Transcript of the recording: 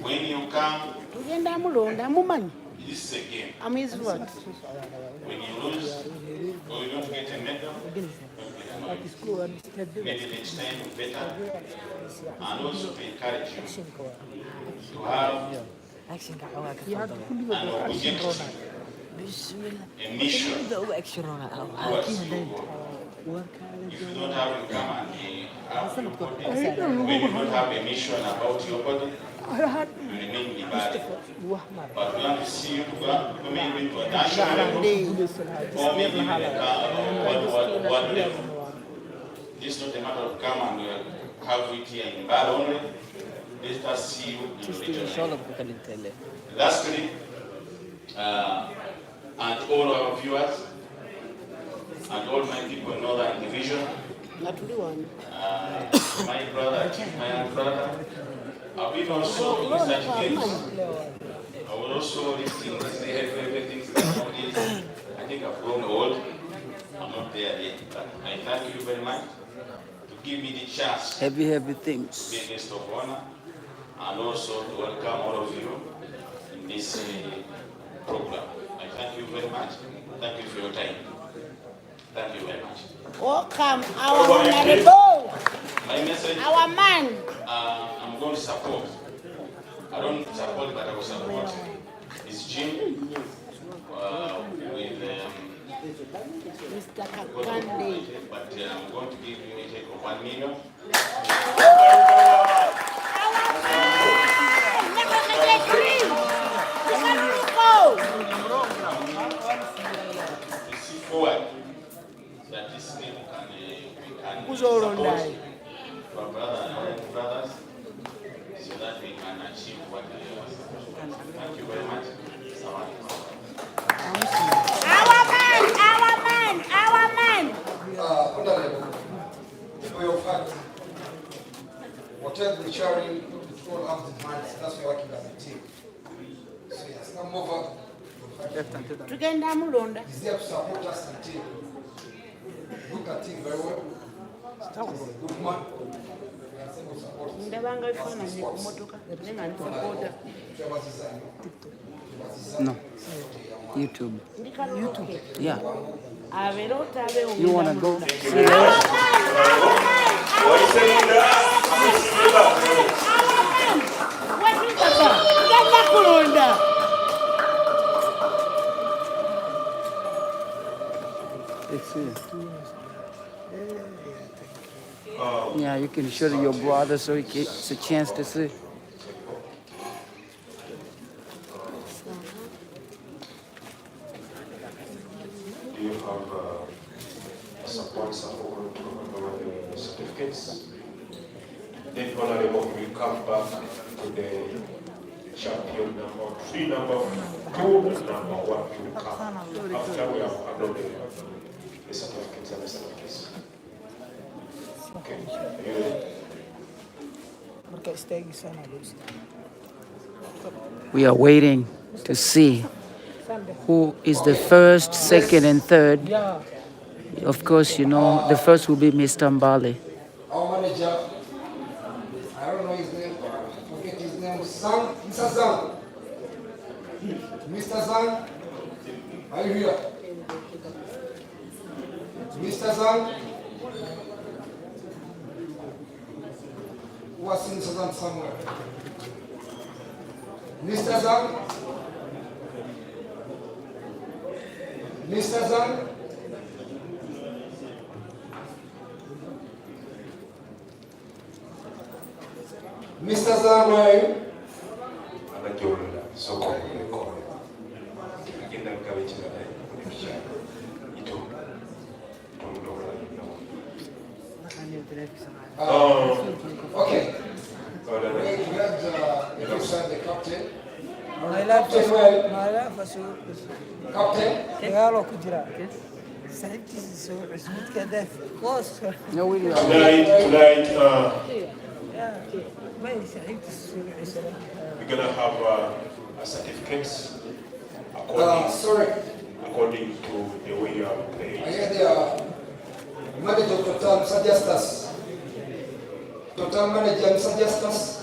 When you come, this is a game. I'm his word. When you lose, or you don't get a medal, maybe next time better. And also to encourage you to have an objective, a mission towards your goal. If you don't have to come and have your body, when you don't have a mission about your body, you remain in the body. But we want to see you maybe to a national level, or maybe even a world level. This is not a matter of come and have it here in Mbale only. Let us see you in the region. Lastly, and all our viewers, and all my people in Northern Division, my brother, my young brother, I've been also in such games. I will also listen to everything. I think I've grown old. I'm not there yet, but I thank you very much to give me the chance. Heavy things. To be a guest of honor, and also to welcome all of you in this program. I thank you very much. Thank you for your time. Thank you very much. Welcome, our honorable. My message, our man. I'm going to support. I don't support, but I will support his gym with Mr. Kakande. But I'm going to give you a check of 1 million. Forward. That is we can support our brother and our brothers so that we can achieve what we want. Thank you very much. Our man. Honorable, for your fact, whatever the charity, it's all up to hands. That's why we're working as a team. So yes, come over. He's there to support us until look at him very well. He's a good man. No. YouTube. Yeah. You want to go? Yeah, you can show your brother so he gets a chance to see. Do you have a sponsor for the certificates? Then Honorable will come back to the champion number 3, number 2, and number 1 will come after we have uploaded the certificates and the certificates. Okay, are you ready? We are waiting to see who is the first, second, and third. Of course, you know, the first will be Mr. Mbale. Our manager, I don't know his name, I forget his name, Mr. Zang. Mr. Zang, are you here? Mr. Zang? Who has seen Mr. Zang somewhere? Mr. Zang? Mr. Zang? Mr. Zang, where are you? Okay. We had the captain. Captain? No, we Tonight, we're going to have certificates according to the way you have played. I hear the manager of Total Mr. Justus. Total manager Mr. Justus.